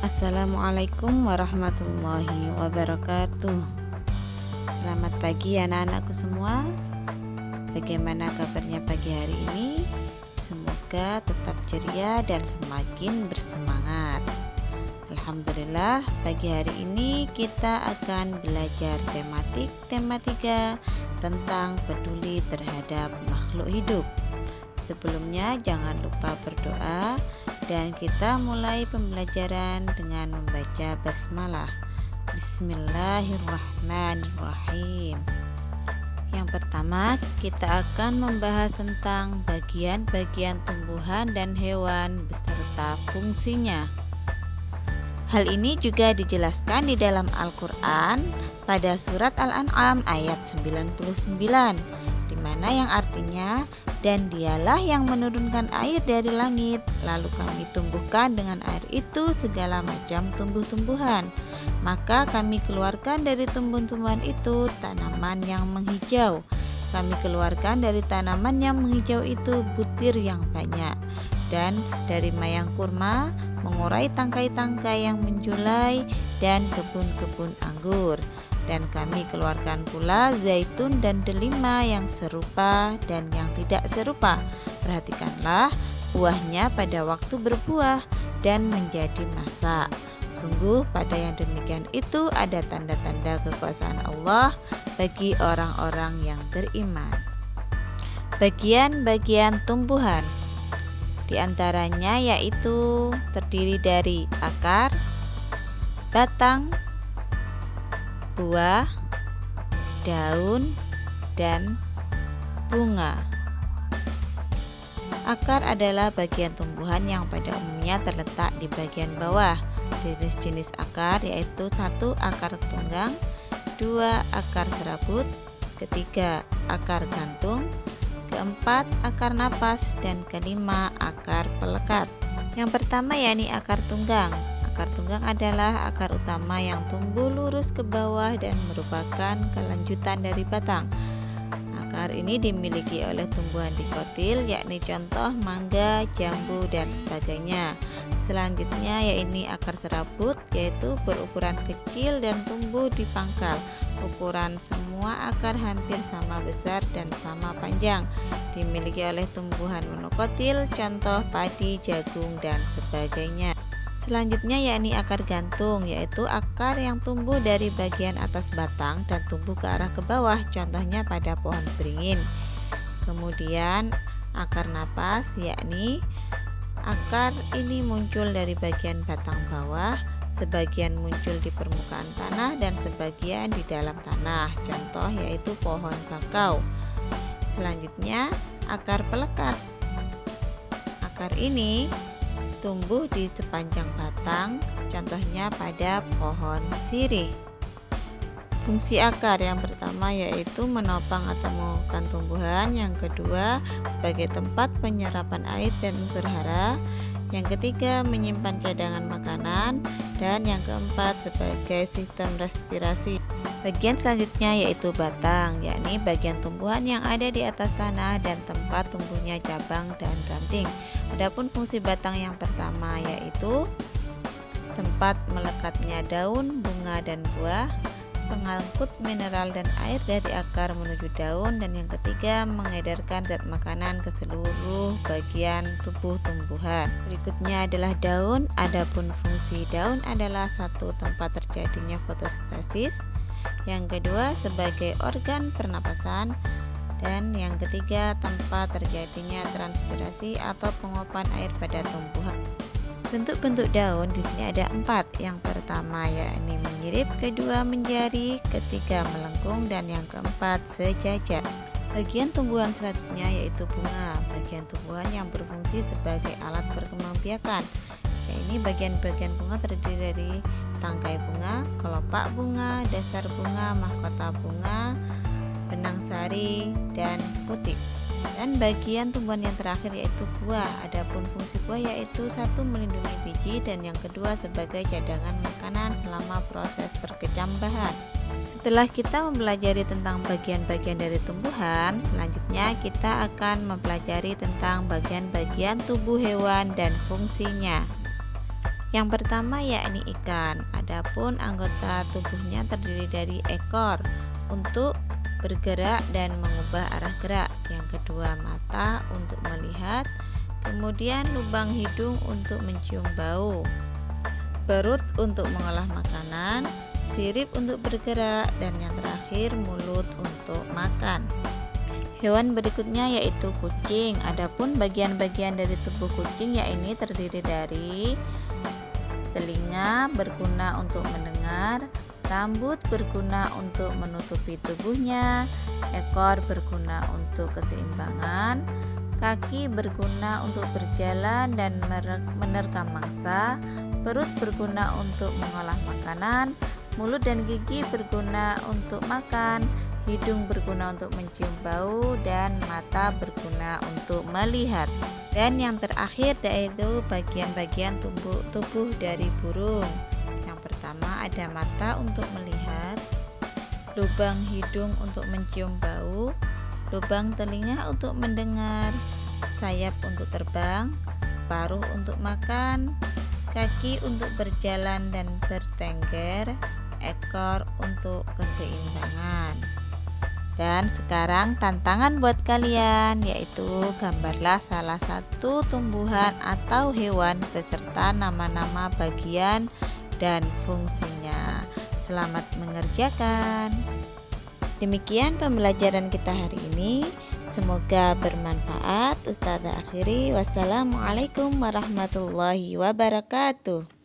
Assalamualaikum warahmatullahi wabarakatuh. Selamat pagi anak-anakku semua. Bagaimana kabarnya pagi hari ini? Semoga tetap ceria dan semakin bersemangat. Alhamdulillah, pagi hari ini kita akan belajar tema 3 tentang peduli terhadap makhluk hidup. Sebelumnya jangan lupa berdoa dan kita mulai pembelajaran dengan membaca basmalah. Bismillahirrahmanirrahim. Yang pertama, kita akan membahas tentang bagian-bagian tumbuhan dan hewan beserta fungsinya. Hal ini juga dijelaskan di dalam Al-Quran pada surat Al-An'am ayat 99, di mana yang artinya, dan dialah yang menurunkan air dari langit, lalu kami tumbuhkan dengan air itu segala macam tumbuh-tumbuhan. Maka kami keluarkan dari tumbuh-tumbuhan itu tanaman yang menghijau. Kami keluarkan dari tanaman yang menghijau itu butir yang banyak. Dan dari mayang kurma mengurai tangkai-tangkai yang menjulai dan kebun-kebun anggur. Dan kami keluarkan pula zaitun dan delima yang serupa dan yang tidak serupa. Perhatikanlah, buahnya pada waktu berbuah dan menjadi masak. Sungguh pada yang demikian itu ada tanda-tanda kekuasaan Allah bagi orang-orang yang beriman. Bagian-bagian tumbuhan di antaranya yaitu terdiri dari akar, batang, buah, daun, dan bunga. Akar adalah bagian tumbuhan yang pada umumnya terletak di bagian bawah. Jenis-jenis akar yaitu 1. Akar tunggang, 2. Akar serabut, 3. Akar gantung, 4. Akar napas, dan 5. Akar pelekat. Yang pertama yakni akar tunggang. Akar tunggang adalah akar utama yang tumbuh lurus ke bawah dan merupakan kelanjutan dari batang. Akar ini dimiliki oleh tumbuhan dikotil, yakni contoh mangga, jambu, dan sebagainya. Selanjutnya yakni akar serabut, yaitu berukuran kecil dan tumbuh di pangkal. Ukuran semua akar hampir sama besar dan sama panjang. Dimiliki oleh tumbuhan monokotil, contoh padi, jagung, dan sebagainya. Selanjutnya yakni akar gantung, yaitu akar yang tumbuh dari bagian atas batang dan tumbuh ke arah ke bawah, contohnya pada pohon beringin. Kemudian akar napas, yakni akar ini muncul dari bagian batang bawah, sebagian muncul di permukaan tanah dan sebagian di dalam tanah, contoh yaitu pohon bakau. Selanjutnya akar pelekat. Akar ini tumbuh di sepanjang batang, contohnya pada pohon sirih. Fungsi akar yang pertama yaitu menopang atau mengukuhkan tumbuhan, yang kedua sebagai tempat penyerapan air dan unsur hara, yang ketiga menyimpan cadangan makanan, dan yang keempat sebagai sistem respirasi. Bagian selanjutnya yaitu batang, yakni bagian tumbuhan yang ada di atas tanah dan tempat tumbuhnya cabang dan ranting. Adapun fungsi batang yang pertama yaitu tempat melekatnya daun, bunga, dan buah, pengangkut mineral dan air dari akar menuju daun, dan yang ketiga mengedarkan zat makanan ke seluruh bagian tubuh tumbuhan. Berikutnya adalah daun. Adapun fungsi daun adalah 1. Tempat terjadinya fotosintesis, yang kedua sebagai organ pernapasan, dan yang ketiga tempat terjadinya transpirasi atau penguapan air pada tumbuhan. Bentuk-bentuk daun di sini ada 4. Yang pertama yakni menyirip, kedua menjari, ketiga melengkung, dan yang keempat sejajar. Bagian tumbuhan selanjutnya yaitu bunga. Bagian tumbuhan yang berfungsi sebagai alat perkembangbiakan. Ini bagian-bagian bunga terdiri dari tangkai bunga, kelopak bunga, dasar bunga, mahkota bunga, benang sari, dan putik. Dan bagian tumbuhan yang terakhir yaitu buah. Adapun fungsi buah yaitu 1. Melindungi biji, dan yang kedua sebagai cadangan makanan selama proses perkecambahan. Setelah kita mempelajari tentang bagian-bagian dari tumbuhan, selanjutnya kita akan mempelajari tentang bagian-bagian tubuh hewan dan fungsinya. Yang pertama yakni ikan. Adapun anggota tubuhnya terdiri dari ekor untuk bergerak dan mengubah arah gerak. Yang kedua mata untuk melihat, kemudian lubang hidung untuk mencium bau, perut untuk mengolah makanan, sirip untuk bergerak, dan yang terakhir mulut untuk makan. Hewan berikutnya yaitu kucing. Adapun bagian-bagian dari tubuh kucing yakni terdiri dari telinga berguna untuk mendengar, rambut berguna untuk menutupi tubuhnya, ekor berguna untuk keseimbangan, kaki berguna untuk berjalan dan menerkam mangsa, perut berguna untuk mengolah makanan, mulut dan gigi berguna untuk makan, hidung berguna untuk mencium bau, dan mata berguna untuk melihat. Dan yang terakhir yaitu bagian-bagian tubuh dari burung. Yang pertama ada mata untuk melihat, lubang hidung untuk mencium bau, lubang telinga untuk mendengar, sayap untuk terbang, paruh untuk makan, kaki untuk berjalan dan bertengger, ekor untuk keseimbangan. Dan sekarang tantangan buat kalian yaitu gambarlah salah satu tumbuhan atau hewan beserta nama-nama bagian dan fungsinya. Selamat mengerjakan. Demikian pembelajaran kita hari ini. Semoga bermanfaat. Ustazah akhiri. Wassalamualaikum warahmatullahi wabarakatuh.